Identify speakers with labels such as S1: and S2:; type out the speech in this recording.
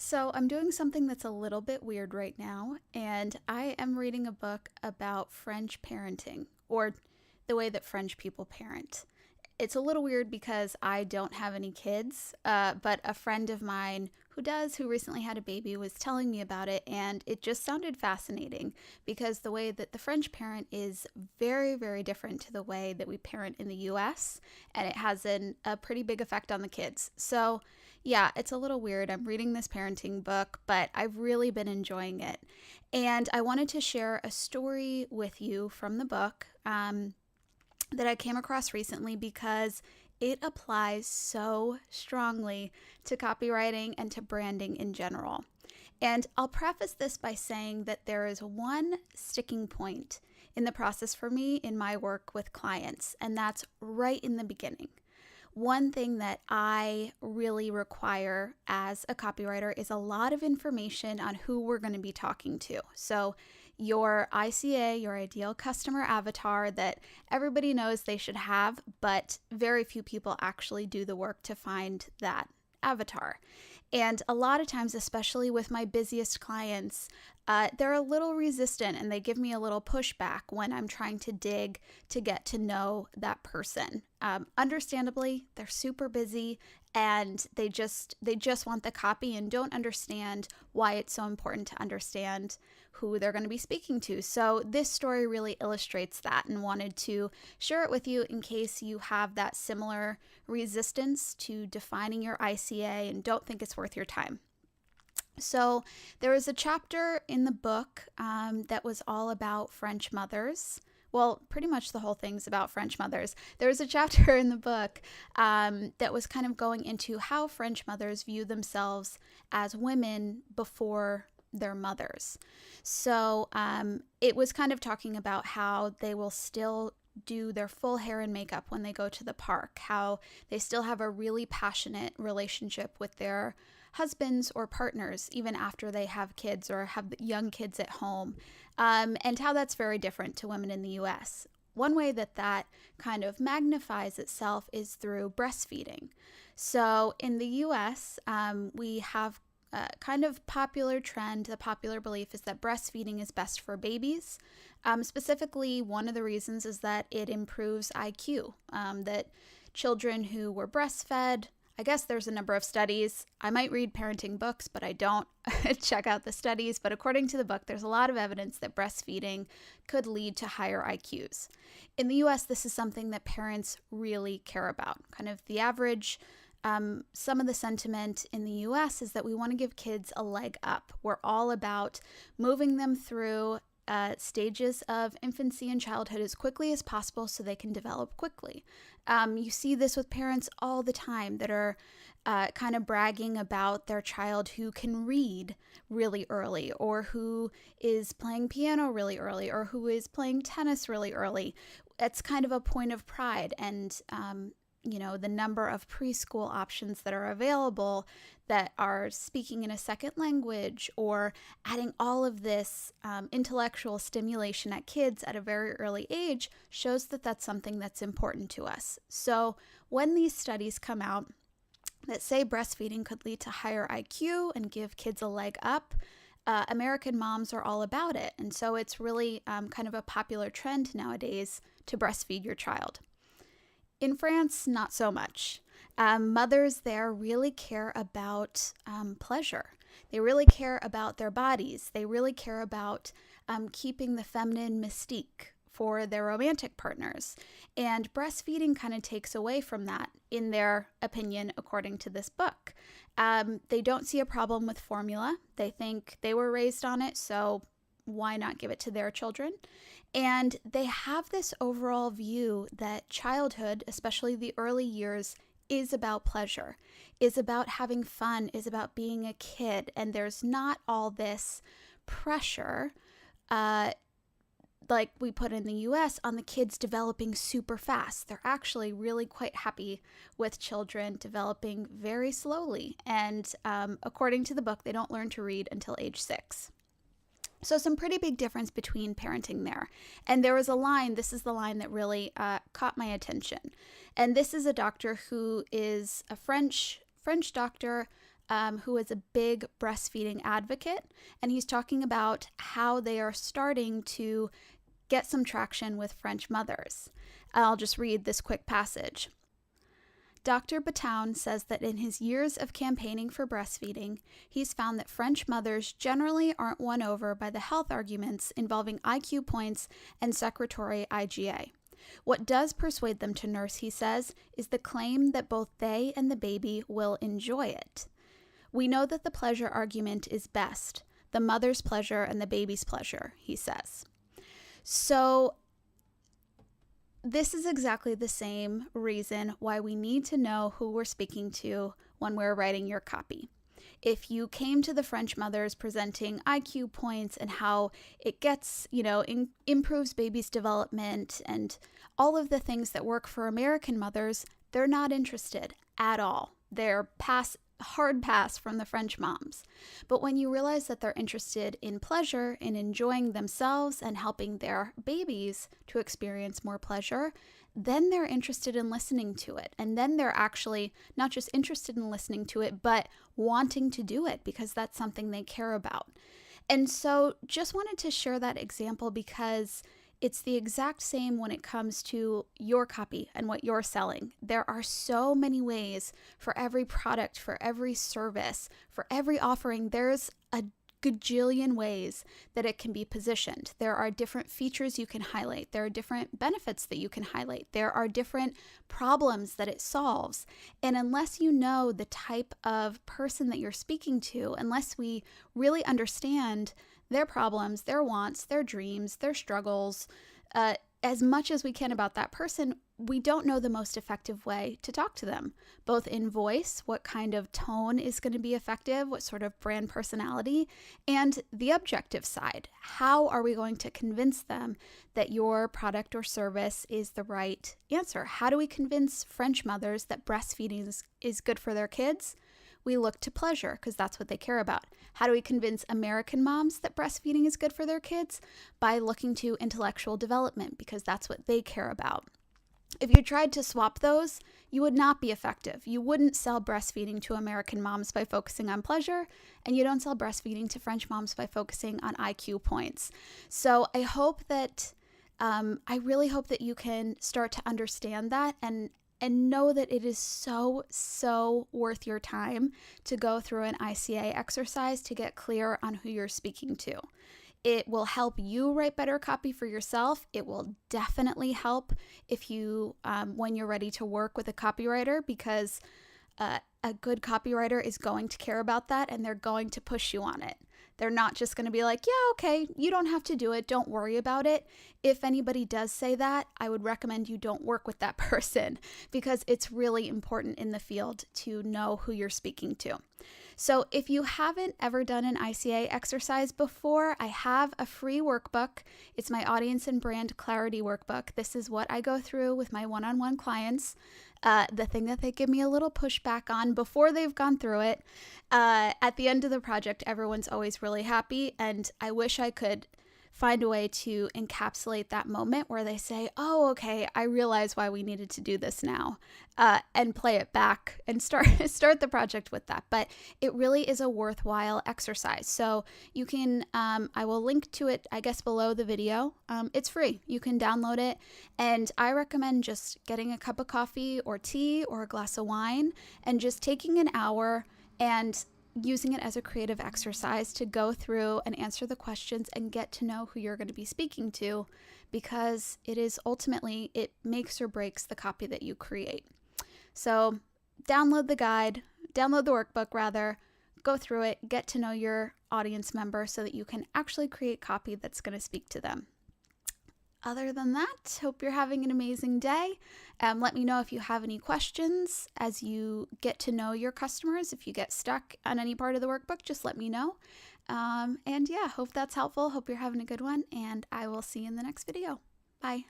S1: So, I'm doing something that's a little bit weird right now, and I am reading a book about French parenting, or the way that French people parent. It's a little weird because I don't have any kids, but a friend of mine who does, who recently had a baby, was telling me about it, and it just sounded fascinating because the way that the French parent is very, very different to the way that we parent in the US, and it has a pretty big effect on the kids. So, yeah, it's a little weird. I'm reading this parenting book, but I've really been enjoying it. And I wanted to share a story with you from the book. That I came across recently because it applies so strongly to copywriting and to branding in general. And I'll preface this by saying that there is one sticking point in the process for me in my work with clients, and that's right in the beginning. One thing that I really require as a copywriter is a lot of information on who we're going to be talking to. So, your ICA, your ideal customer avatar that everybody knows they should have, but very few people actually do the work to find that avatar. And a lot of times, especially with my busiest clients, they're a little resistant and they give me a little pushback when I'm trying to dig to get to know that person. Understandably, they're super busy and they just want the copy and don't understand why it's so important to understand who they're going to be speaking to. So this story really illustrates that and wanted to share it with you in case you have that similar resistance to defining your ICA and don't think it's worth your time. So there was a chapter in the book that was all about French mothers. Well, pretty much the whole thing's about French mothers. There was a chapter in the book that was kind of going into how French mothers view themselves as women before their mothers. So it was kind of talking about how they will still do their full hair and makeup when they go to the park, how they still have a really passionate relationship with their husbands or partners, even after they have kids or have young kids at home, and how that's very different to women in the US. One way that that kind of magnifies itself is through breastfeeding. So in the US, we have kind of popular trend, the popular belief is that breastfeeding is best for babies. Specifically, one of the reasons is that it improves IQ, that children who were breastfed, I guess there's a number of studies. I might read parenting books, but I don't check out the studies. But according to the book, there's a lot of evidence that breastfeeding could lead to higher IQs. In the US, this is something that parents really care about. Kind of the average, some of the sentiment in the US is that we want to give kids a leg up. We're all about moving them through stages of infancy and childhood as quickly as possible so they can develop quickly. You see this with parents all the time that are kind of bragging about their child who can read really early, or who is playing piano really early, or who is playing tennis really early. It's kind of a point of pride, and the number of preschool options that are available that are speaking in a second language or adding all of this intellectual stimulation at kids at a very early age shows that that's something that's important to us. So when these studies come out that say breastfeeding could lead to higher IQ and give kids a leg up, American moms are all about it. And so it's really kind of a popular trend nowadays to breastfeed your child. In France, not so much. Mothers there really care about pleasure. They really care about their bodies. They really care about keeping the feminine mystique for their romantic partners. And breastfeeding kind of takes away from that, in their opinion, according to this book. They don't see a problem with formula. They think they were raised on it, so why not give it to their children? And they have this overall view that childhood, especially the early years, is about pleasure, is about having fun, is about being a kid. And there's not all this pressure, like we put in the US, on the kids developing super fast. They're actually really quite happy with children developing very slowly. And according to the book, they don't learn to read until age 6. So some pretty big difference between parenting there. And there was a line, this is the line that really caught my attention. And this is a doctor who is a French doctor, who is a big breastfeeding advocate, and he's talking about how they are starting to get some traction with French mothers. I'll just read this quick passage. Dr. Batoun says that in his years of campaigning for breastfeeding, he's found that French mothers generally aren't won over by the health arguments involving IQ points and secretory IgA. What does persuade them to nurse, he says, is the claim that both they and the baby will enjoy it. We know that the pleasure argument is best, the mother's pleasure and the baby's pleasure, he says. So this is exactly the same reason why we need to know who we're speaking to when we're writing your copy. If you came to the French mothers presenting IQ points and how it gets, improves baby's development and all of the things that work for American mothers, they're not interested at all. They're hard pass from the French moms. But when you realize that they're interested in pleasure, in enjoying themselves and helping their babies to experience more pleasure, then they're interested in listening to it. And then they're actually not just interested in listening to it, but wanting to do it because that's something they care about. And so just wanted to share that example because it's the exact same when it comes to your copy and what you're selling. There are so many ways for every product, for every service, for every offering. There's a gajillion ways that it can be positioned. There are different features you can highlight. There are different benefits that you can highlight. There are different problems that it solves. And unless you know the type of person that you're speaking to, unless we really understand their problems, their wants, their dreams, their struggles, as much as we can about that person, we don't know the most effective way to talk to them, both in voice, what kind of tone is going to be effective, what sort of brand personality, and the objective side. How are we going to convince them that your product or service is the right answer? How do we convince French mothers that breastfeeding is good for their kids? We look to pleasure because that's what they care about. How do we convince American moms that breastfeeding is good for their kids? By looking to intellectual development because that's what they care about. If you tried to swap those, you would not be effective. You wouldn't sell breastfeeding to American moms by focusing on pleasure, and you don't sell breastfeeding to French moms by focusing on IQ points. So I really hope that you can start to understand that and know that it is so worth your time to go through an ICA exercise to get clear on who you're speaking to. It will help you write better copy for yourself. It will definitely help if you, when you're ready to work with a copywriter, because a good copywriter is going to care about that and they're going to push you on it. They're not just going to be like, yeah, okay, you don't have to do it. Don't worry about it. If anybody does say that, I would recommend you don't work with that person because it's really important in the field to know who you're speaking to. So if you haven't ever done an ICA exercise before, I have a free workbook. It's my Audience and Brand Clarity Workbook. This is what I go through with my one-on-one clients. The thing that they give me a little pushback on before they've gone through it. At the end of the project, everyone's always really happy, and I wish I could find a way to encapsulate that moment where they say, oh, okay, I realize why we needed to do this now, and play it back and start the project with that. But it really is a worthwhile exercise. So you can, I will link to it, I guess, below the video. It's free. You can download it. And I recommend just getting a cup of coffee or tea or a glass of wine and just taking an hour and using it as a creative exercise to go through and answer the questions and get to know who you're going to be speaking to, because it is ultimately, it makes or breaks the copy that you create. So download the workbook rather, go through it, get to know your audience member so that you can actually create copy that's going to speak to them. Other than that, hope you're having an amazing day. Let me know if you have any questions as you get to know your customers. If you get stuck on any part of the workbook, just let me know. And yeah, hope that's helpful. Hope you're having a good one, and I will see you in the next video. Bye.